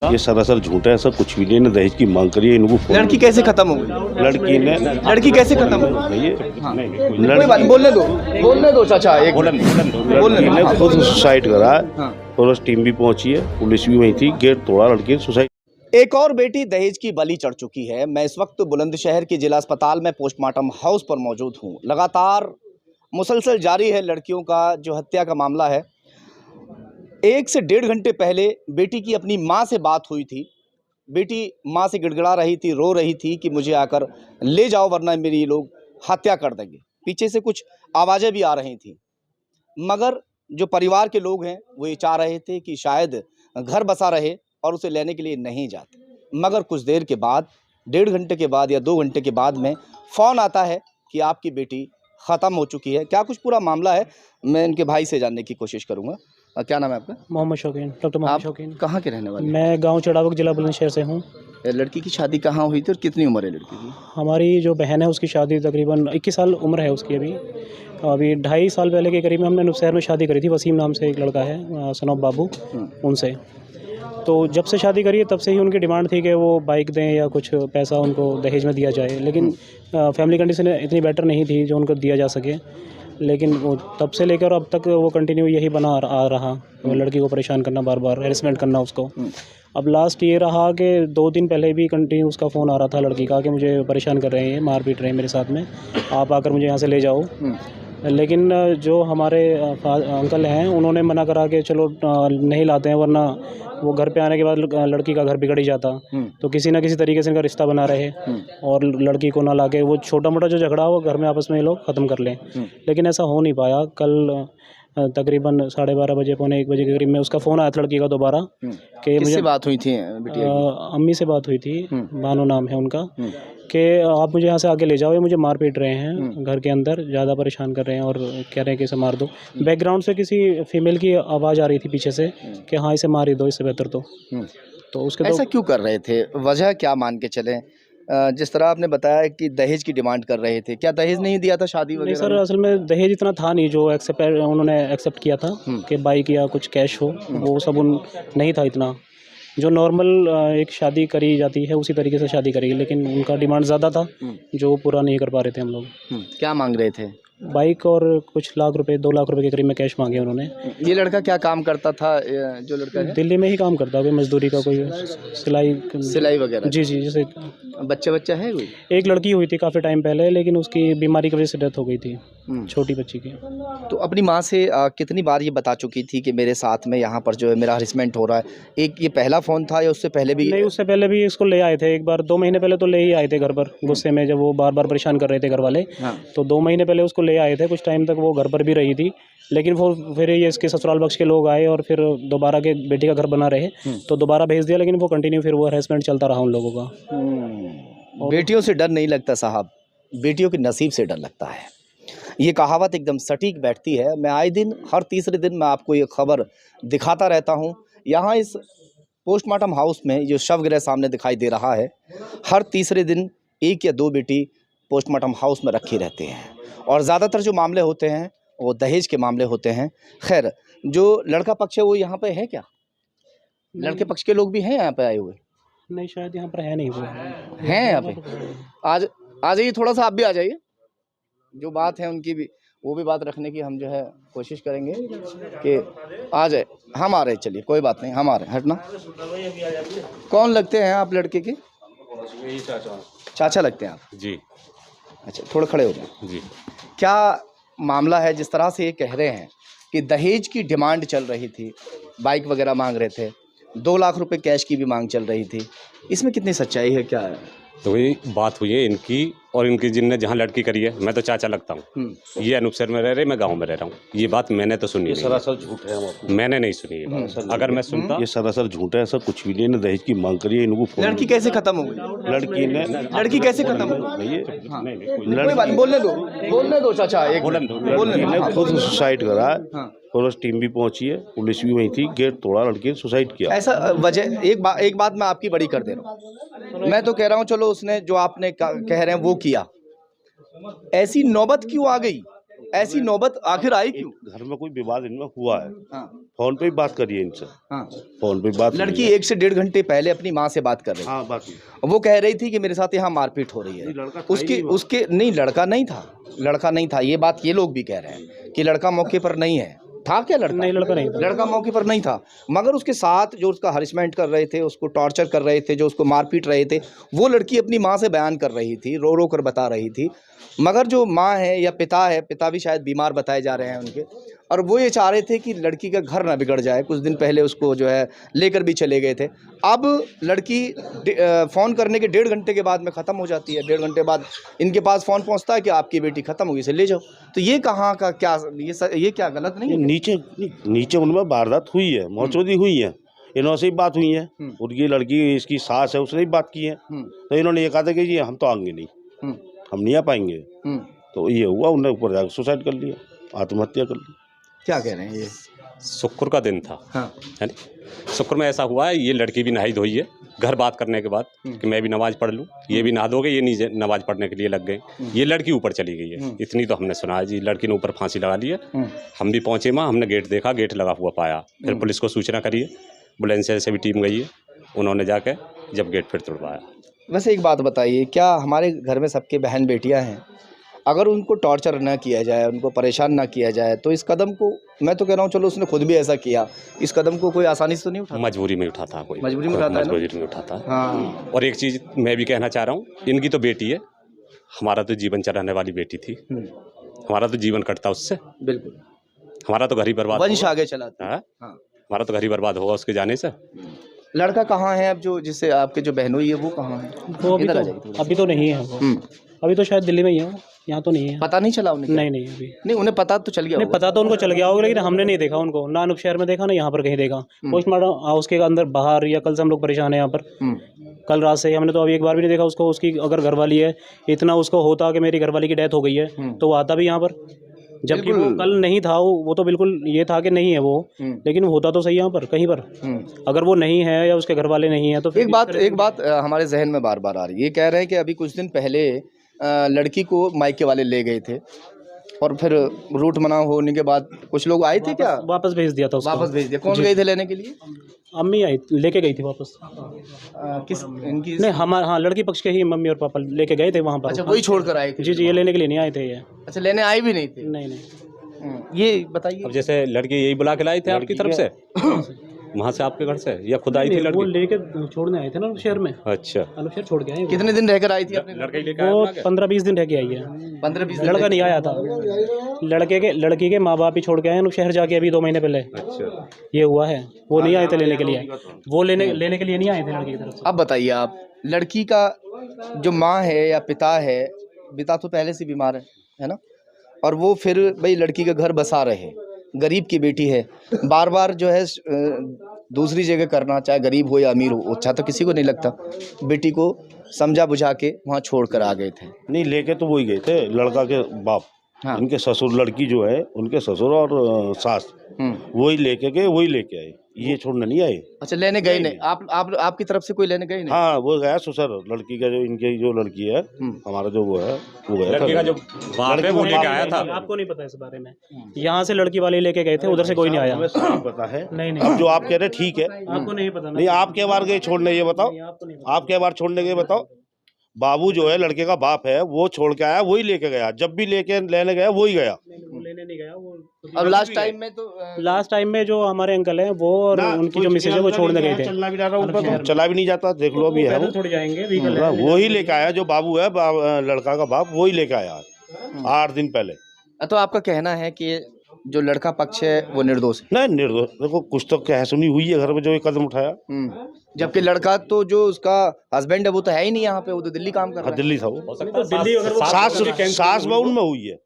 ये सरासर झूठ है, ऐसा कुछ भी नहीं। ने दहेज की मांग करी है, इनको लड़की कैसे खत्म हो गई? लड़की कैसे खत्म हो गई? बोलने दो चाचा, एक लड़की ने खुद सुसाइड करा हाँ। और उस टीम भी पहुंची है, पुलिस भी वहीं थी, गेट तोड़ा, लड़की सुसाइड। एक और बेटी दहेज की बलि चढ़ चुकी है। मैं इस वक्त बुलंदशहर के जिला अस्पताल में पोस्टमार्टम हाउस पर मौजूद हूँ। लगातार मुसलसल जारी है लड़कियों का जो हत्या का मामला है। 1 से 1.5 घंटे पहले बेटी की अपनी माँ से बात हुई थी। बेटी माँ से गिड़गिड़ा रही थी, रो रही थी कि मुझे आकर ले जाओ वरना मेरी ये लोग हत्या कर देंगे। पीछे से कुछ आवाज़ें भी आ रही थी, मगर जो परिवार के लोग हैं वो ये चाह रहे थे कि शायद घर बसा रहे और उसे लेने के लिए नहीं जाते। मगर कुछ देर के बाद, 1.5 घंटे के बाद या 2 घंटे के बाद में फ़ोन आता है कि आपकी बेटी ख़त्म हो चुकी है। क्या कुछ पूरा मामला है, मैं इनके भाई से जानने की कोशिश करूँगा। क्या नाम है आपका? मोहम्मद शौकीन, डॉक्टर मोहम्मद शौकीन। कहाँ के रहने वाले? मैं गांव चढ़ावक, जिला बुलंदशहर से हूँ। लड़की की शादी कहाँ हुई थी और कितनी उम्र है लड़की की? हमारी जो बहन है उसकी शादी तकरीबन 21 साल उम्र है उसकी। अभी 2.5 साल पहले के करीब में हमने नुपशहर में शादी करी थी। वसीम नाम से एक लड़का है, सनोब बाबू, उनसे। तो जब से शादी करी है तब से ही उनकी डिमांड थी कि वो बाइक दें या कुछ पैसा उनको दहेज में दिया जाए, लेकिन फैमिली कंडीशन इतनी बेटर नहीं थी जो उनको दिया जा सके। लेकिन वो तब से लेकर अब तक वो कंटिन्यू यही बना आ रहा, वो लड़की को परेशान करना, बार बार हेरसमेंट करना उसको। अब लास्ट ये रहा कि 2 दिन पहले भी कंटिन्यू उसका फ़ोन आ रहा था लड़की का कि मुझे परेशान कर रहे हैं, मार पीट रहे हैं मेरे साथ में, आप आकर मुझे यहाँ से ले जाओ। लेकिन जो हमारे अंकल हैं उन्होंने मना करा कि चलो नहीं लाते हैं, वरना वो घर पे आने के बाद लड़की का घर बिगड़ ही जाता। तो किसी ना किसी तरीके से इनका रिश्ता बना रहे और लड़की को ना लाके वो छोटा मोटा जो झगड़ा हो घर में आपस में ये लोग ख़त्म कर लें। लेकिन ऐसा हो नहीं पाया। कल तकरीबन 12:30 बजे, पौने 1 बजे के करीब में उसका फ़ोन आया था लड़की का दोबारा कि मुझे बात हुई थी बिटिया की? अम्मी से बात हुई थी, बानो नाम है उनका, कि आप मुझे यहाँ से आगे ले जाओ, ये मुझे मार पीट रहे हैं घर के अंदर, ज़्यादा परेशान कर रहे हैं और कह रहे हैं कि इसे मार दो। बैकग्राउंड से किसी फीमेल की आवाज़ आ रही थी पीछे से कि हाँ इसे मार ही दो, इससे बेहतर तो उसके ऐसा क्यों कर रहे थे? वजह क्या मान के चलें? जिस तरह आपने बताया कि दहेज की डिमांड कर रहे थे, क्या दहेज नहीं दिया था शादी वगैरह? नहीं सर, असल में दहेज इतना था नहीं जो उन्होंने एक्सेप्ट किया था कि बाइक या कुछ कैश हो, वो सब नहीं था इतना। जो नॉर्मल एक शादी करी जाती है उसी तरीके से शादी करी, लेकिन उनका डिमांड ज़्यादा था जो पूरा नहीं कर पा रहे थे हम लोग। क्या मांग रहे थे? बाइक और कुछ लाख रुपए, 2 लाख रुपए के करीब में कैश मांगे उन्होंने। ये लड़का क्या काम करता था? जो लड़का है दिल्ली में ही काम करता है, कोई मजदूरी का, कोई सिलाई वगैरह? जी जी। जैसे बच्चा है कोई? एक लड़की हुई थी काफ़ी टाइम पहले, लेकिन उसकी बीमारी की वजह से डेथ हो गई थी, छोटी बच्ची की। तो अपनी माँ से कितनी बार ये बता चुकी थी कि मेरे साथ में यहाँ पर जो है मेरा हरिसमेंट हो रहा है? एक ये पहला फ़ोन था या उससे पहले भी? नहीं, उससे पहले भी इसको ले आए थे एक बार, 2 महीने पहले तो ले ही आए थे घर पर, गुस्से में जब वो बार बार परेशान कर रहे थे घर वाले। तो 2 महीने पहले उसको ले आए थे, कुछ टाइम तक वो घर पर भी रही थी, लेकिन वो फिर ये इसके ससुराल पक्ष के लोग आए और फिर दोबारा के बेटी का घर बना रहे तो दोबारा भेज दिया, लेकिन वो कंटिन्यू फिर वो हरेसमेंट चलता रहा उन लोगों का। बेटियों से डर नहीं लगता साहब, बेटियों के नसीब से डर लगता है। ये कहावत एकदम सटीक बैठती है। मैं आए दिन, हर तीसरे दिन मैं आपको ये खबर दिखाता रहता हूँ। यहाँ इस पोस्टमार्टम हाउस में जो शवगृह सामने दिखाई दे रहा है, हर तीसरे दिन 1 या 2 बेटी पोस्टमार्टम हाउस में रखी रहते हैं और ज़्यादातर जो मामले होते हैं वो दहेज के मामले होते हैं। खैर, जो लड़का पक्ष है वो यहाँ पे है क्या? लड़के पक्ष के लोग भी हैं यहाँ पे आए हुए? नहीं, शायद यहाँ पर है नहीं, हुए हैं यहाँ पे। आ जाइए, थोड़ा सा आप भी आ जाइए। जो बात है उनकी भी, वो भी बात रखने की हम जो है कोशिश करेंगे कि आ जाए। हम आ रहे हैं, चलिए कोई बात नहीं, हम आ रहे हैं। हटना। कौन लगते हैं आप लड़के के? चाचा लगते हैं आप? जी। अच्छा, थोड़ा खड़े हो जाए जी। क्या मामला है? जिस तरह से ये कह रहे हैं कि दहेज की डिमांड चल रही थी, बाइक वगैरह मांग रहे थे, 2 लाख रुपए कैश की भी मांग चल रही थी, इसमें कितनी सच्चाई है, क्या है? तो वही बात हुई है इनकी और इनकी, जिनने जहाँ लड़की करी है। मैं तो चाचा लगता हूँ, ये अनूपशहर में रह रहे, मैं गांव में रह रहा हूँ। ये बात मैंने तो सुनी नहीं, सरासर झूठ है, मैंने नहीं सुनी ये बात। अगर मैं सुनता, ये सरासर झूठ है, ऐसा कुछ भी नहीं। ने दहेज की मांग करी है, इनको लड़की कैसे खत्म हो गई? लड़की कैसे खत्म हो गई? बोलने दो चाचा, एक लड़की ने खुद सुसाइड करा और उस टीम भी पहुंची है, पुलिस भी वहीं थी, गेट तोड़ा, लड़की ने सुसाइड किया। ऐसा वजह, एक बात मैं आपकी बड़ी कर दे रहा हूँ। मैं तो कह रहा हूँ चलो उसने जो आपने कह रहे हैं वो किया, ऐसी नौबत क्यों आ गई ऐसी नौबत आखिर आई क्यों? घर में कोई विवाद इनमें हुआ है, हाँ फोन पे ही बात करिए इनसे, हाँ। फोन पे ही बात लड़की हुई है। 1 से 1.5 घंटे पहले अपनी माँ से बात कर रही हाँ बात हुई। थी। वो कह रही थी कि मेरे साथ यहाँ मारपीट हो रही है। नहीं, लड़का था ही उसके नहीं वहाँ। उसके नहीं, लड़का नहीं था। ये बात ये लोग भी कह रहे हैं कि लड़का मौके पर नहीं है। था क्या लड़का? नहीं, लड़का नहीं था। लड़का मौके पर नहीं था, मगर उसके साथ जो उसका हरिसमेंट कर रहे थे, उसको टॉर्चर कर रहे थे, जो उसको मार पीट रहे थे, वो लड़की अपनी माँ से बयान कर रही थी, रो रो कर बता रही थी। मगर जो माँ है या पिता है, पिता भी शायद बीमार बताए जा रहे हैं उनके, और वो ये चाह रहे थे कि लड़की का घर ना बिगड़ जाए। कुछ दिन पहले उसको जो है लेकर भी चले गए थे। अब लड़की फ़ोन करने के 1.5 घंटे के बाद में ख़त्म हो जाती है। 1.5 घंटे बाद इनके पास फ़ोन पहुंचता है कि आपकी बेटी ख़त्म हुई, इसे ले जाओ। तो ये कहाँ का क्या, ये क्या गलत नहीं है? नीचे उनमें वारदात हुई है, मौचौदी हुई है, इन्होंने से ही बात हुई है। उनकी लड़की, इसकी सास है, उसने ही बात की है। तो इन्होंने ये कहा था कि जी हम तो आएंगे नहीं, हम नहीं आ पाएंगे। तो ये हुआ, उन्होंने ऊपर जाकर सुसाइड कर लिया, आत्महत्या कर ली। क्या कह रहे हैं ये? शुक्र का दिन था, हाँ है ना। शुक्र में ऐसा हुआ है, ये लड़की भी नहाई धोई है घर बात करने के बाद कि मैं भी नमाज पढ़ लूँ, ये भी नहा धोगे, ये नहीं नमाज पढ़ने के लिए लग गए। ये लड़की ऊपर चली गई है, इतनी तो हमने सुना है जी। लड़की ने ऊपर फांसी लगा ली है। हम भी पहुँचे वहाँ, हमने गेट देखा, गेट लगा हुआ पाया। फिर पुलिस को सूचना करी है, एम्बुलेंस से भी टीम गई है, उन्होंने जाके जब गेट फिर तोड़वाया। वैसे एक बात बताइए, क्या हमारे घर में सबके बहन बेटियां हैं, अगर उनको टॉर्चर ना किया जाए, उनको परेशान ना किया जाए, तो इस कदम को, मैं तो कह रहा हूँ चलो उसने खुद भी ऐसा किया, इस कदम को कोई आसानी से तो नहीं उठा? मजबूरी में उठाता कोई, मजबूरी में उठाता है ना? मजबूरी में उठाता है। हाँ और एक चीज़ मैं भी कहना चाह रहा हूँ, इनकी तो बेटी है, हमारा तो जीवन चलाने वाली बेटी थी, हमारा तो जीवन कटता उससे, बिल्कुल, हमारा तो घर ही बर्बाद वंश होगा। आगे चलाते हैं। हाँ? हाँ। हमारा तो घर ही बर्बाद होगा उसके जाने से। लड़का कहाँ है अब, जो जिससे आपके जो बहनोई है वो कहाँ है? वो इधर आ जाइए थोड़ा। अभी तो नहीं है वो। अभी तो शायद दिल्ली में ही है वो, यहाँ तो नहीं है। पता नहीं चला उन्हें? नहीं नहीं अभी नहीं, उन्हें पता तो चल गया नहीं, होगा। पता तो उनको चल गया होगा, लेकिन हमने नहीं देखा उनको, ना अनूप शहर में देखा, ना यहाँ पर कहीं देखा। पोस्टमार्टम हाउस के अंदर बाहर, या कल से हम लोग परेशान हैं यहाँ पर। कल रात से हमने तो अभी एक बार भी नहीं देखा उसको। उसकी अगर घरवाली है, इतना उसको होता कि मेरी घरवाली की डेथ हो गई है, तो वो आता भी यहाँ पर, जबकि वो कल नहीं था। वो तो बिल्कुल ये था कि नहीं है वो, लेकिन वो होता तो सही यहाँ पर कहीं पर। अगर वो नहीं है या उसके घर वाले नहीं है तो फिर एक बात हमारे जहन में बार बार आ रही है। ये कह रहे हैं कि अभी कुछ दिन पहले लड़की को मायके वाले ले गए थे, और फिर रूट मना होने के बाद कुछ लोग आए थे, क्या वापस भेज दिया था उसको। वापस भेज दिया? कौन गए थे लेने के लिए? अम्मी आई, लेके गई थी वापस। किस इनकी? नहीं, हमारे, हाँ, लड़की पक्ष के ही मम्मी और पापा लेके गए थे वहाँ पर। अच्छा, वही छोड़ कर आए थे? जी जी, ये लेने के लिए नहीं आए थे ये। अच्छा, लेने आए भी नहीं थे? नहीं नहीं। ये बताइए। अब जैसे लड़की यही बुला के लाई थे आपकी तरफ से, वहाँ से आपके घर से, या खुद आई थी वो लड़की? लेके छोड़ने आए थे ना शहर में। अच्छा, शहर छोड़ के आए हैं। कितने दिन रहकर आई थी अपने? लड़के लेके आए वो बुला के? 15-20 दिन रह के आई है। 15-20 लड़का नहीं आया था, लड़की के माँ बाप ही छोड़ के आए हैं शहर जाके अभी 2 महीने पहले। अच्छा, ये हुआ है। वो नहीं आए थे लेने के लिए, वो लेने के लिए नहीं आए थे लड़की की तरफ से। अब बताइए आप, लड़की का जो माँ है या पिता है, पिता तो पहले से बीमार है ना, और वो फिर भाई लड़की का घर बसा रहे, गरीब की बेटी है, बार बार जो है दूसरी जगह करना, चाहे गरीब हो या अमीर हो, अच्छा तो किसी को नहीं लगता। बेटी को समझा बुझा के वहाँ छोड़ कर आ गए थे। नहीं, लेके तो वही गए थे, लड़का के बाप। हाँ। इनके ससुर, लड़की जो है उनके ससुर और सास, वही लेके गए, वही लेके आए, ये छोड़ने नहीं आए। अच्छा, लेने गए नहीं? आपकी तरफ से कोई लेने गए नहीं? हाँ, वो गया ससुर, लड़की का जो, इनकी जो लड़की है, हमारा जो वो है, वो गया लड़की का जो था। बाप है वो लेके आया था। आपको नहीं पता इस बारे में? यहाँ से लड़की वाले लेके गए थे, उधर से कोई नहीं आया। हमें सब पता है। नहीं अब जो आप कह रहे हैं ठीक है, आपको नहीं पता ना? नहीं आप क्या बार गए छोड़ने, ये बताओ, आपको नहीं आप क्या बार छोड़ने गए बताओ? बाबू जो है, लड़के का बाप है, वो छोड़ के आया, वही लेके गया, जब भी लेके लेने गया वही गया। वो लेने नहीं गया वो। और लास्ट टाइम में जो हमारे अंकल हैं वो और उनकी जो मिसेज है वो छोड़ने गए थे। चलना भी जाता, ऊपर तो चला भी नहीं जाता, देख लो अभी है वो। थोड़ी जाएंगे, व्हीकल है। वही लेके आया, जो बाबू है, लड़का का बाप, वही लेके आया 8 दिन पहले। तो आपका कहना है कि जो लड़का पक्ष है वो निर्दोष है? नहीं, निर्दोष, देखो कुछ तो कह सुनी हुई है घर में, जो ये कदम उठाया। जबकि लड़का तो जो उसका हस्बैंड है वो तो है ही नहीं यहाँ पे, वो तो दिल्ली काम कर रहा है। दिल्ली था वो, दिल्ली अगर वो सास बहुन में हुई है,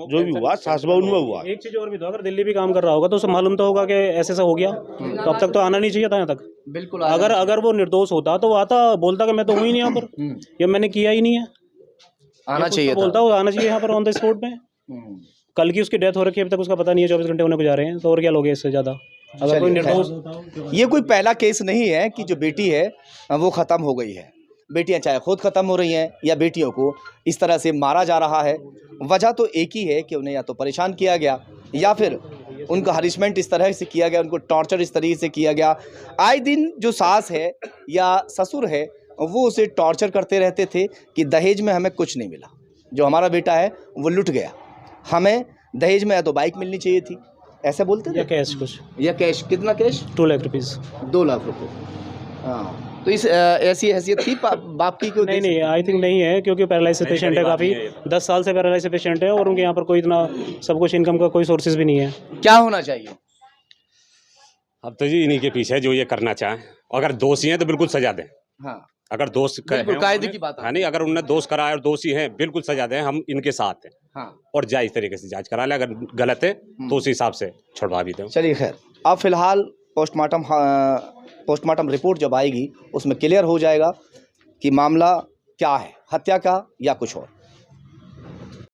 जो भी हुआ सास बहुन में हुआ। एक चीज और भी तो, अगर दिल्ली भी काम कर रहा होगा तो उसे मालूम तो होगा कि ऐसे ऐसा हो गया, तो अब तक तो आना नहीं चाहिए था यहाँ तक। बिल्कुल। अगर वो निर्दोष होता तो वो आता, बोलता कि मैं तो हूँ ही नहीं यहाँ पर, ये मैंने किया ही नहीं है, आना चाहिए था। बोलता, वो आना चाहिए यहाँ पर ऑन द स्पॉट में। कल की उसकी डेथ हो रखी है, अभी तक उसका पता नहीं है, 24 घंटे होने को जा रहे हैं, तो और क्या लोगे इससे ज्यादा? अगर कोई निर्दोष, ये कोई पहला केस नहीं है कि जो बेटी है वो खत्म हो गई है। बेटियां चाहे खुद ख़त्म हो रही हैं या बेटियों को इस तरह से मारा जा रहा है, वजह तो एक ही है कि उन्हें या तो परेशान किया गया या फिर उनका हरिसमेंट इस तरह से किया गया, उनको टॉर्चर इस तरीके से किया गया। आए दिन जो सास है या ससुर है वो उसे टॉर्चर करते रहते थे कि दहेज में हमें कुछ नहीं मिला, जो हमारा बेटा है वो लुट गया, हमें दहेज में या तो बाइक मिलनी चाहिए थी, ऐसे बोलते थे। या कैश कुछ, या कैश, कितना कैश? 2 लाख रुपीज़। 2 लाख रुपए। हाँ, तो इस ऐसी हैसियत थी बाप की? क्यों? नहीं, आई थिंक नहीं है, क्योंकि पैरालिसिस पेशेंट है काफ़ी, 10 साल से पैरालिसिस पेशेंट है और उनके यहाँ पर कोई इतना सब कुछ इनकम का कोई सोर्सेज भी नहीं है। क्या होना चाहिए? अब तो जी इन्हीं के पीछे जो ये करना चाहें, अगर दोषी हैं तो बिल्कुल सजा दें। हाँ, अगर दोष बिल्कुल कायदे की बात है। हाँ नहीं, अगर उन्होंने दोष कराया और दोषी हैं बिल्कुल सजा दें, हम इनके साथ हैं। हाँ, और जायज तरीके से जांच करा ले, अगर गलत है तो उस हिसाब से छुड़वा भी दें। चलिए खैर, अब फिलहाल पोस्टमार्टम रिपोर्ट जब आएगी उसमें क्लियर हो जाएगा कि मामला क्या है, हत्या का या कुछ और।